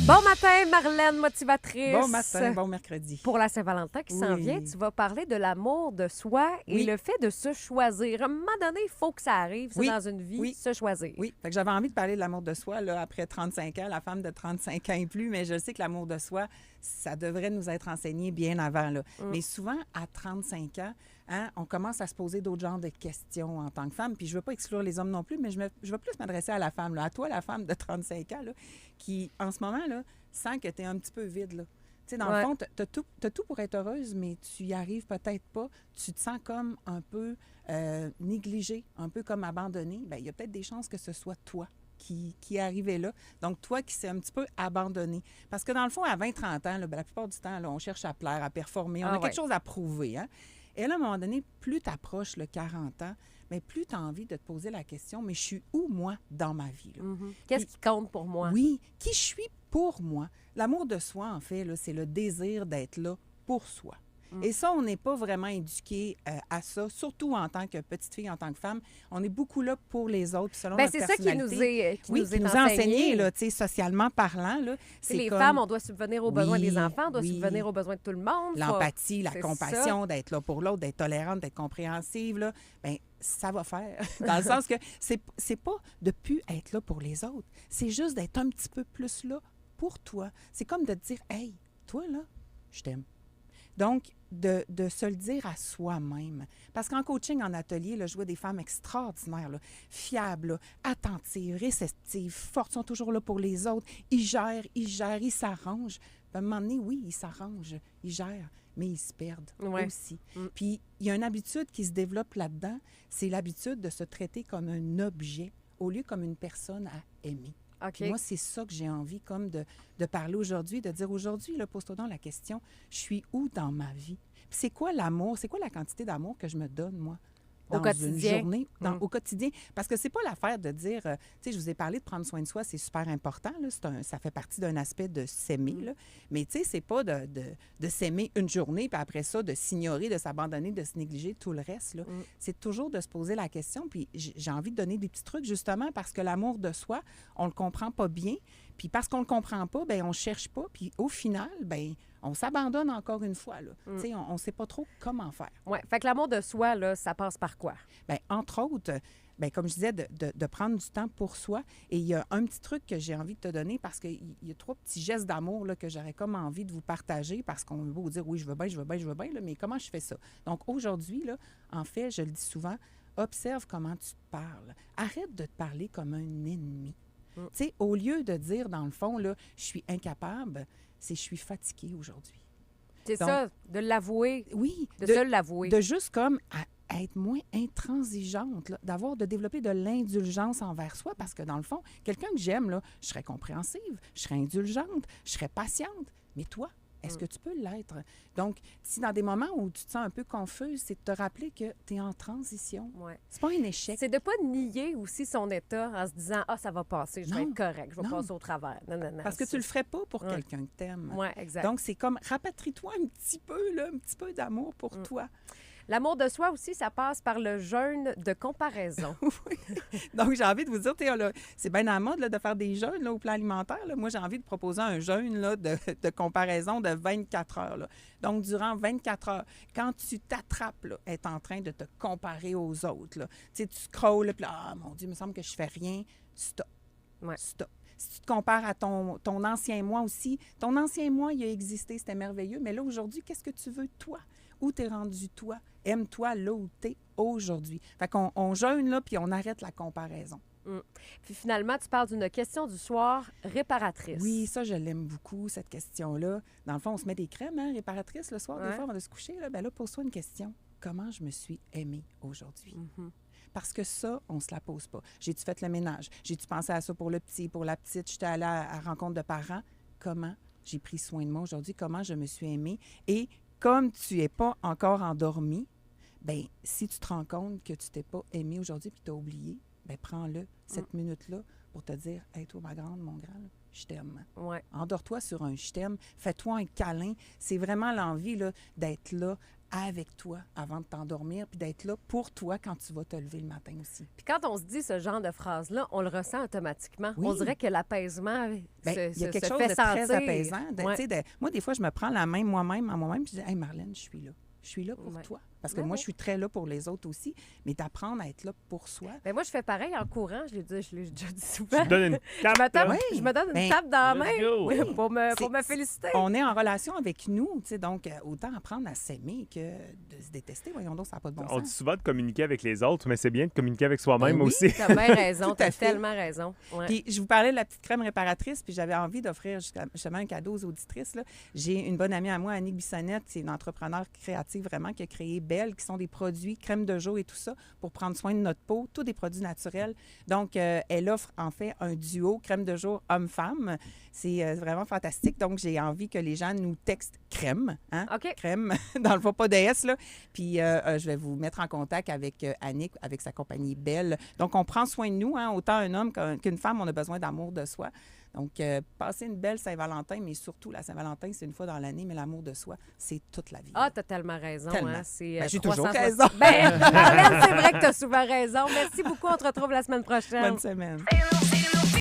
Bon matin, Marlène, motivatrice. Bon matin, bon mercredi. Pour la Saint-Valentin qui s'en Oui. vient, tu vas parler de l'amour de soi et Oui. le fait de se choisir. À un moment donné, il faut que ça arrive, ça, Oui. dans une vie, Oui. se choisir. Oui, fait que j'avais envie de parler de l'amour de soi là, après 35 ans, la femme de 35 ans et plus, mais je sais que l'amour de soi, ça devrait nous être enseigné bien avant. Là. Mais souvent, à 35 ans, on commence à se poser d'autres genres de questions en tant que femme. Puis je ne veux pas exclure les hommes non plus, mais je veux plus m'adresser à la femme, là, à toi, la femme de 35 ans, là, qui, en ce moment, là, sent que tu es un petit peu vide. Là. Tu sais, dans Ouais. le fond, t'as tout pour être heureuse, mais tu y arrives peut-être pas. Tu te sens comme un peu négligée, un peu comme abandonnée. Bien, il y a peut-être des chances que ce soit toi qui est arrivé là. Donc, toi qui s'est un petit peu abandonné. Parce que dans le fond, à 20-30 ans, là, ben, la plupart du temps, là, on cherche à plaire, à performer. On a quelque chose à prouver. Hein? Et là, à un moment donné, plus tu approches le 40 ans, mais plus tu as envie de te poser la question, mais je suis où, moi, dans ma vie? Là? Qu'est-ce qui compte pour moi? Oui, qui je suis pour moi. L'amour de soi, en fait, là, c'est le désir d'être là pour soi. Et ça, on n'est pas vraiment éduqué à ça, surtout en tant que petite fille, en tant que femme. On est beaucoup là pour les autres, selon Ben, notre c'est ça qui nous personnalité. est, qui Oui, nous qui est nous a enseigné, enseigné. là, tu sais, socialement parlant. Là, C'est les femmes, on doit subvenir aux besoins des enfants, on doit oui. subvenir aux besoins de tout le monde. L'empathie, la C'est compassion, d'être là pour l'autre, d'être tolérante, d'être compréhensive, là, bien, ça va faire. Dans le sens que c'est pas de plus être là pour les autres. C'est juste d'être un petit peu plus là pour toi. C'est comme de te dire, hey, toi, là, je t'aime. Donc, de se le dire à soi-même. Parce qu'en coaching, en atelier, là, je vois des femmes extraordinaires, là, fiables, là, attentives, réceptives, fortes, sont toujours là pour les autres. Ils gèrent, ils s'arrangent. Puis à un moment donné, oui, ils s'arrangent, ils gèrent, mais ils se perdent aussi. Puis il y a une habitude qui se développe là-dedans, c'est l'habitude de se traiter comme un objet au lieu comme une personne à aimer. OK. Puis moi, c'est ça que j'ai envie comme de parler aujourd'hui, de dire aujourd'hui, là, pose-toi donc la question, je suis où dans ma vie? Puis c'est quoi l'amour? C'est quoi la quantité d'amour que je me donne, moi? Au Dans quotidien. une journée, au quotidien. Parce que c'est pas l'affaire de dire, tu sais, je vous ai parlé de prendre soin de soi, c'est super important, là, ça fait partie d'un aspect de s'aimer, là. Mais tu sais, c'est pas de s'aimer une journée, puis après ça, de s'ignorer, de s'abandonner, de se négliger tout le reste, là. C'est toujours de se poser la question, puis j'ai envie de donner des petits trucs, justement, parce que l'amour de soi, on le comprend pas bien, puis parce qu'on le comprend pas, bien, on cherche pas, puis au final, bien, on s'abandonne encore une fois, là. Tu sais, on sait pas trop comment faire. Oui. Fait que l'amour de soi, là, ça passe par quoi? Bien, entre autres, bien, comme je disais, de prendre du temps pour soi. Et il y a un petit truc que j'ai envie de te donner parce qu'il y a 3 petits gestes d'amour là, que j'aurais comme envie de vous partager parce qu'on veut vous dire oui, je veux bien, là, mais comment je fais ça? Donc aujourd'hui, là, en fait, je le dis souvent, observe comment tu te parles. Arrête de te parler comme un ennemi. Tu sais, au lieu de dire, dans le fond, là, je suis incapable, c'est je suis fatiguée aujourd'hui. C'est Donc, ça, de l'avouer. Oui. De se l'avouer. De juste comme à être moins intransigeante, là, de développer de l'indulgence envers soi, parce que dans le fond, quelqu'un que j'aime, là, je serais compréhensive, je serais indulgente, je serais patiente. Mais toi, est-ce que tu peux l'être? Donc, si dans des moments où tu te sens un peu confuse, c'est de te rappeler que tu es en transition. Ouais. C'est pas un échec. C'est de pas nier aussi son état en se disant « Ah, ça va passer, je vais Non. être correct, je vais Non. passer au travers. » Non, non, non. Parce que tu le ferais pas pour quelqu'un que t'aimes. Oui, exact. Donc, c'est comme, rapatrie-toi un petit peu, là, un petit peu d'amour pour toi. L'amour de soi aussi, ça passe par le jeûne de comparaison. Oui. Donc, j'ai envie de vous dire, c'est bien à la mode là, de faire des jeûnes là, au plan alimentaire. Là. Moi, j'ai envie de proposer un jeûne là, de comparaison de 24 heures. Là. Donc, durant 24 heures, quand tu t'attrapes, là, être en train de te comparer aux autres, là, tu sais, tu scrolles, puis là, ah, mon Dieu, il me semble que je fais rien. Stop. Ouais. Stop. Si tu te compares à ton ancien moi aussi, ton ancien moi, il a existé, c'était merveilleux. Mais là, aujourd'hui, qu'est-ce que tu veux, toi? Où t'es rendu, toi? Aime-toi là où t'es aujourd'hui. Fait qu'on jeûne, là, puis on arrête la comparaison. Puis finalement, tu parles d'une question du soir réparatrice. Oui, ça, je l'aime beaucoup, cette question-là. Dans le fond, on se met des crèmes, hein, réparatrices le soir, des fois, avant de se coucher. Là, ben là, pose-toi une question. Comment je me suis aimée aujourd'hui? Parce que ça, on ne se la pose pas. J'ai-tu fait le ménage? J'ai-tu pensé à ça pour le petit, pour la petite? J'étais allée à rencontre de parents. Comment j'ai pris soin de moi aujourd'hui? Comment je me suis aimée? Et comme tu n'es pas encore endormi, bien, si tu te rends compte que tu t'es pas aimé aujourd'hui puis tu as oublié, bien, prends-le, cette minute-là, pour te dire « Hey, toi, ma grande, mon grand, là, je t'aime. » Ouais. Endors-toi sur un « je t'aime », fais-toi un câlin. C'est vraiment l'envie là, d'être là avec toi avant de t'endormir, puis d'être là pour toi quand tu vas te lever le matin aussi. Puis quand on se dit ce genre de phrase-là, on le ressent automatiquement. Oui. On dirait que l'apaisement Bien, il y a quelque chose fait de sentir. très apaisant. Ouais. Tu sais, moi, des fois, je me prends la main moi-même à moi-même, puis je dis « Hey, Marlène, je suis là. Je suis là pour Ouais. toi. » Parce que Ouais, moi, ouais. je suis très là pour les autres aussi, mais d'apprendre à être là pour soi. Ben moi, je fais pareil en courant. Je l'ai déjà dit souvent. Tu te donnes une tape. Je me tape- là. Oui. je me donne une Ben, tape dans la let's main go. oui, pour C'est- me féliciter. On est en relation avec nous, tu sais, donc autant apprendre à s'aimer que de se détester. Voyons donc, ça n'a pas de bon On dit sens. souvent de communiquer avec les autres, mais c'est bien de communiquer avec soi-même Ben oui. aussi. T'as bien raison. Tout à T'as fait. tellement raison. Ouais. Puis je vous parlais de la petite crème réparatrice, puis j'avais envie d'offrir justement un cadeau aux auditrices. Là. J'ai une bonne amie à moi, Annick Bissonnette, c'est une entrepreneure créative vraiment qui a créé Belle, qui sont des produits, crème de jour et tout ça, pour prendre soin de notre peau, tous des produits naturels. Donc, elle offre en fait un duo crème de jour homme-femme. C'est vraiment fantastique. Donc, j'ai envie que les gens nous textent crème, hein? OK. Crème, dans le fond, pas de S, là. Puis, je vais vous mettre en contact avec Annick, avec sa compagnie Belle. Donc, on prend soin de nous, hein? Autant un homme qu'une femme, on a besoin d'amour de soi. Donc, passez une belle Saint-Valentin, mais surtout, la Saint-Valentin, c'est une fois dans l'année, mais l'amour de soi, c'est toute la vie. Ah, t'as tellement raison. Tellement. Hein? C'est, Ben, j'ai toujours 360. raison. Ben, Marlène, c'est vrai que t'as souvent raison. Merci beaucoup. On te retrouve la semaine prochaine. Bonne semaine. Say hello, say hello.